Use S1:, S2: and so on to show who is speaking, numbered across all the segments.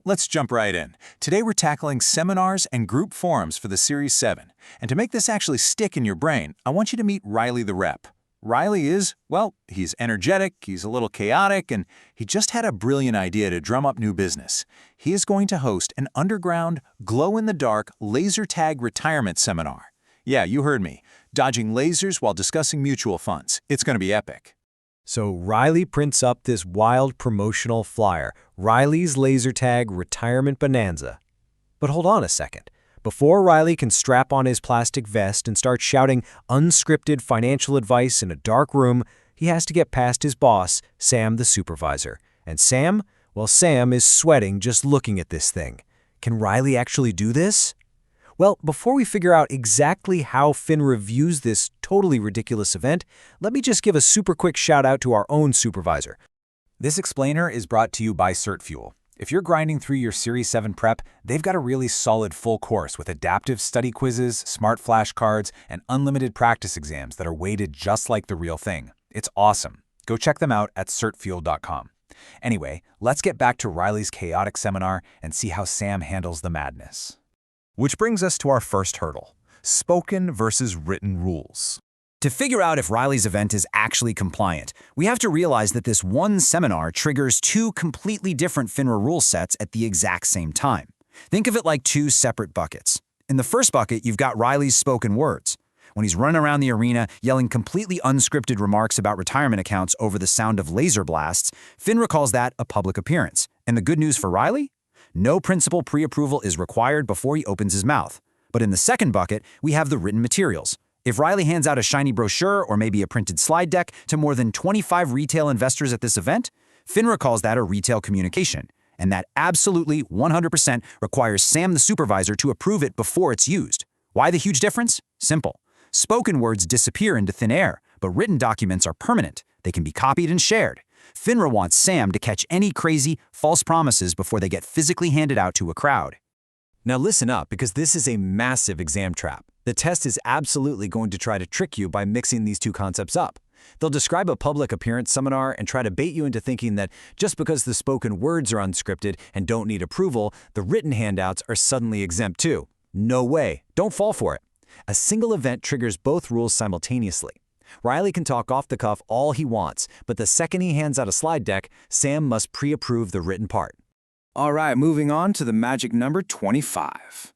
S1: Let's jump right in. Today we're tackling seminars and group forums for the Series 7. And to make this actually stick in your brain, I want you to meet Riley the Rep. Riley is, well, he's energetic, he's a little chaotic, and he just had a brilliant idea to drum up new business. He is going to host an underground, glow-in-the-dark laser tag retirement seminar. Yeah, you heard me. Dodging lasers while discussing mutual funds. It's going to be epic.
S2: So Riley prints up this wild promotional flyer, Riley's Laser Tag Retirement Bonanza. But hold on a second. Before Riley can strap on his plastic vest and start shouting unscripted financial advice in a dark room, he has to get past his boss, Sam the supervisor. And Sam? Well, Sam is sweating just looking at this thing. Can Riley actually do this? Well, before we figure out exactly how FINRA views this totally ridiculous event, let me just give a super quick shout out to our own supervisor.
S3: This explainer is brought to you by CertFuel. If you're grinding through your Series 7 prep, they've got a really solid full course with adaptive study quizzes, smart flashcards, and unlimited practice exams that are weighted just like the real thing. It's awesome. Go check them out at certfuel.com. Anyway, let's get back to Riley's chaotic seminar and see how Sam handles the madness.
S4: Which brings us to our first hurdle, spoken versus written rules.
S5: To figure out if Riley's event is actually compliant, we have to realize that this one seminar triggers two completely different FINRA rule sets at the exact same time. Think of it like two separate buckets. In the first bucket, you've got Riley's spoken words. When he's running around the arena yelling completely unscripted remarks about retirement accounts over the sound of laser blasts, FINRA calls that a public appearance. And the good news for Riley? No principal pre-approval is required before he opens his mouth. But in the second bucket, we have the written materials. If Riley hands out a shiny brochure or maybe a printed slide deck to more than 25 retail investors at this event, FINRA calls that a retail communication. And that absolutely 100% requires Sam the supervisor to approve it before it's used. Why the huge difference? Simple. Spoken words disappear into thin air, but written documents are permanent. They can be copied and shared. FINRA wants Sam to catch any crazy, false promises before they get physically handed out to a crowd.
S3: Now listen up, because this is a massive exam trap. The test is absolutely going to try to trick you by mixing these two concepts up. They'll describe a public appearance seminar and try to bait you into thinking that just because the spoken words are unscripted and don't need approval, the written handouts are suddenly exempt too. No way. Don't fall for it. A single event triggers both rules simultaneously. Riley can talk off the cuff all he wants, but the second he hands out a slide deck, Sam must pre-approve the written part.
S1: All right, moving on to the magic number 25.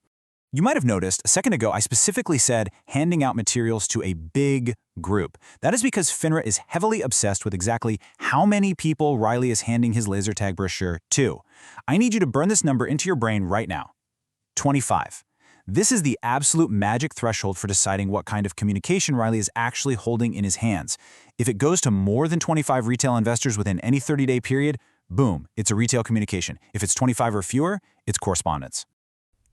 S3: You might have noticed a second ago I specifically said handing out materials to a big group. That is because FINRA is heavily obsessed with exactly how many people Riley is handing his laser tag brochure to. I need you to burn this number into your brain right now. 25. This is the absolute magic threshold for deciding what kind of communication Riley is actually holding in his hands. If it goes to more than 25 retail investors within any 30-day period, boom, it's a retail communication. If it's 25 or fewer, it's correspondence.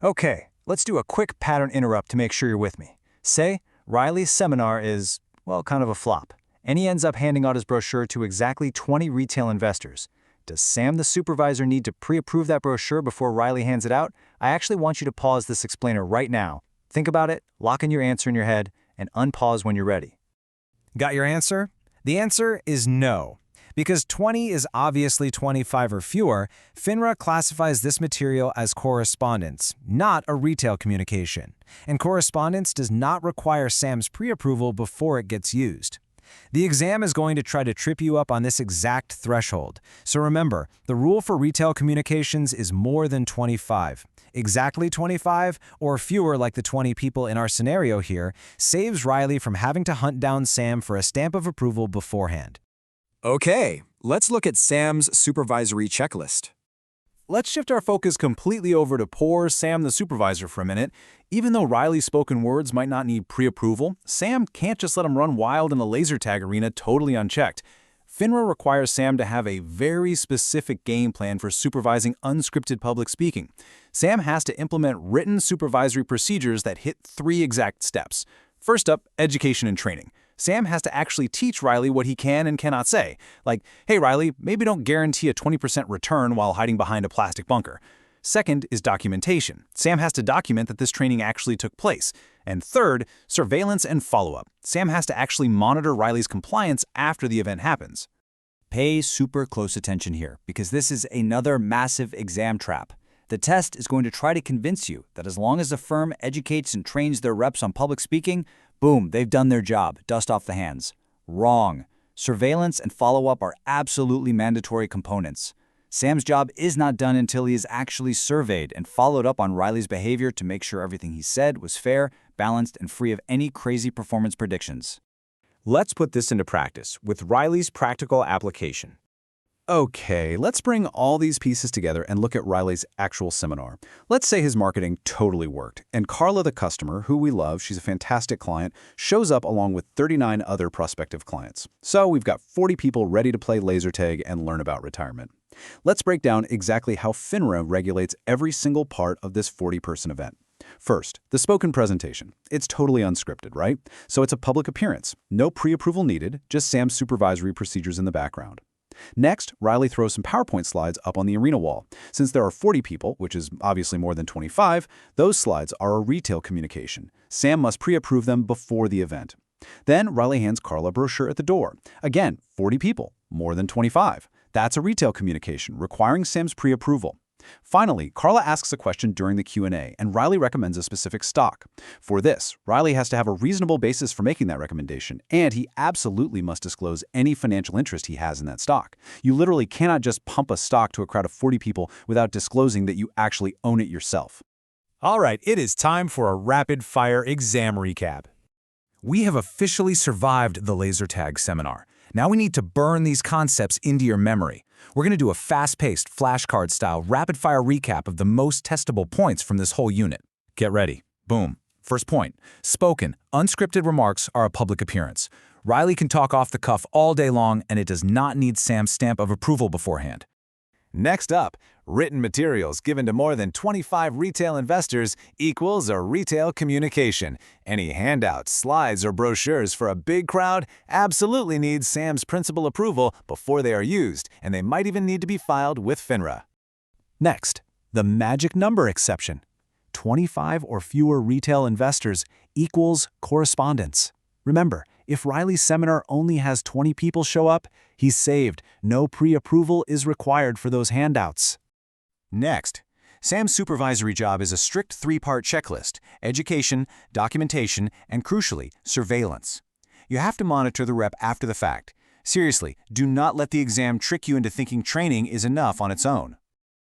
S2: Okay, let's do a quick pattern interrupt to make sure you're with me. Say, Riley's seminar is, well, kind of a flop, and he ends up handing out his brochure to exactly 20 retail investors. Does Sam the supervisor need to pre-approve that brochure before Riley hands it out? I actually want you to pause this explainer right now. Think about it, lock in your answer in your head, and unpause when you're ready.
S6: Got your answer? The answer is no. Because 20 is obviously 25 or fewer, FINRA classifies this material as correspondence, not a retail communication. And correspondence does not require Sam's pre-approval before it gets used. The exam is going to try to trip you up on this exact threshold. So remember, the rule for retail communications is more than 25. Exactly 25, or fewer like the 20 people in our scenario here, saves Riley from having to hunt down Sam for a stamp of approval beforehand.
S3: Okay, let's look at Sam's supervisory checklist.
S1: Let's shift our focus completely over to poor Sam the supervisor for a minute. Even though Riley's spoken words might not need pre-approval, Sam can't just let him run wild in the laser tag arena totally unchecked. FINRA requires Sam to have a very specific game plan for supervising unscripted public speaking. Sam has to implement written supervisory procedures that hit 3 exact steps. First up, education and training. Sam has to actually teach Riley what he can and cannot say. Like, hey Riley, maybe don't guarantee a 20% return while hiding behind a plastic bunker. Second is documentation. Sam has to document that this training actually took place. And third, surveillance and follow-up. Sam has to actually monitor Riley's compliance after the event happens.
S5: Pay super close attention here, because this is another massive exam trap. The test is going to try to convince you that as long as a firm educates and trains their reps on public speaking, boom, they've done their job, dust off the hands. Wrong. Surveillance and follow-up are absolutely mandatory components. Sam's job is not done until he is actually surveyed and followed up on Riley's behavior to make sure everything he said was fair, balanced, and free of any crazy performance predictions.
S3: Let's put this into practice with Riley's practical application. Okay, let's bring all these pieces together and look at Riley's actual seminar. Let's say his marketing totally worked, and Carla, the customer, who we love, she's a fantastic client, shows up along with 39 other prospective clients. So we've got 40 people ready to play laser tag and learn about retirement. Let's break down exactly how FINRA regulates every single part of this 40-person event. First, the spoken presentation. It's totally unscripted, right? So it's a public appearance. No pre-approval needed, just Sam's supervisory procedures in the background. Next, Riley throws some PowerPoint slides up on the arena wall. Since there are 40 people, which is obviously more than 25, those slides are a retail communication. Sam must pre-approve them before the event. Then Riley hands Carla a brochure at the door. Again, 40 people, more than 25. That's a retail communication, requiring Sam's pre-approval. Finally, Carla asks a question during the Q&A, and Riley recommends a specific stock. For this, Riley has to have a reasonable basis for making that recommendation, and he absolutely must disclose any financial interest he has in that stock. You literally cannot just pump a stock to a crowd of 40 people without disclosing that you actually own it yourself.
S1: All right, it is time for a rapid-fire exam recap. We have officially survived the laser tag seminar. Now we need to burn these concepts into your memory. We're going to do a fast-paced, flashcard-style, rapid-fire recap of the most testable points from this whole unit. Get ready. Boom. First point. Spoken, unscripted remarks are a public appearance. Riley can talk off the cuff all day long, and it does not need Sam's stamp of approval beforehand. Next up, written materials given to more than 25 retail investors equals a retail communication. Any handouts, slides, or brochures for a big crowd absolutely need Sam's principal approval before they are used, and they might even need to be filed with FINRA. Next, the magic number exception. 25 or fewer retail investors equals correspondence. Remember, if Riley's seminar only has 20 people show up, he's saved. No pre-approval is required for those handouts.
S3: Next, Sam's supervisory job is a strict 3-part checklist: education, documentation, and crucially, surveillance. You have to monitor the rep after the fact. Seriously, do not let the exam trick you into thinking training is enough on its own.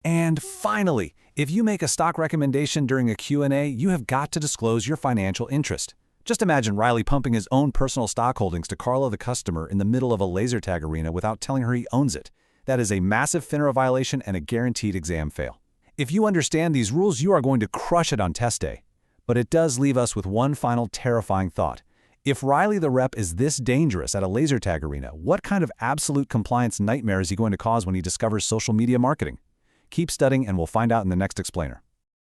S1: And finally, if you make a stock recommendation during a Q&A, you have got to disclose your financial interest. Just imagine Riley pumping his own personal stock holdings to Carla, the customer, in the middle of a laser tag arena without telling her he owns it. That is a massive FINRA violation and a guaranteed exam fail. If you understand these rules, you are going to crush it on test day. But it does leave us with one final terrifying thought. If Riley the rep is this dangerous at a laser tag arena, what kind of absolute compliance nightmare is he going to cause when he discovers social media marketing? Keep studying and we'll find out in the next explainer.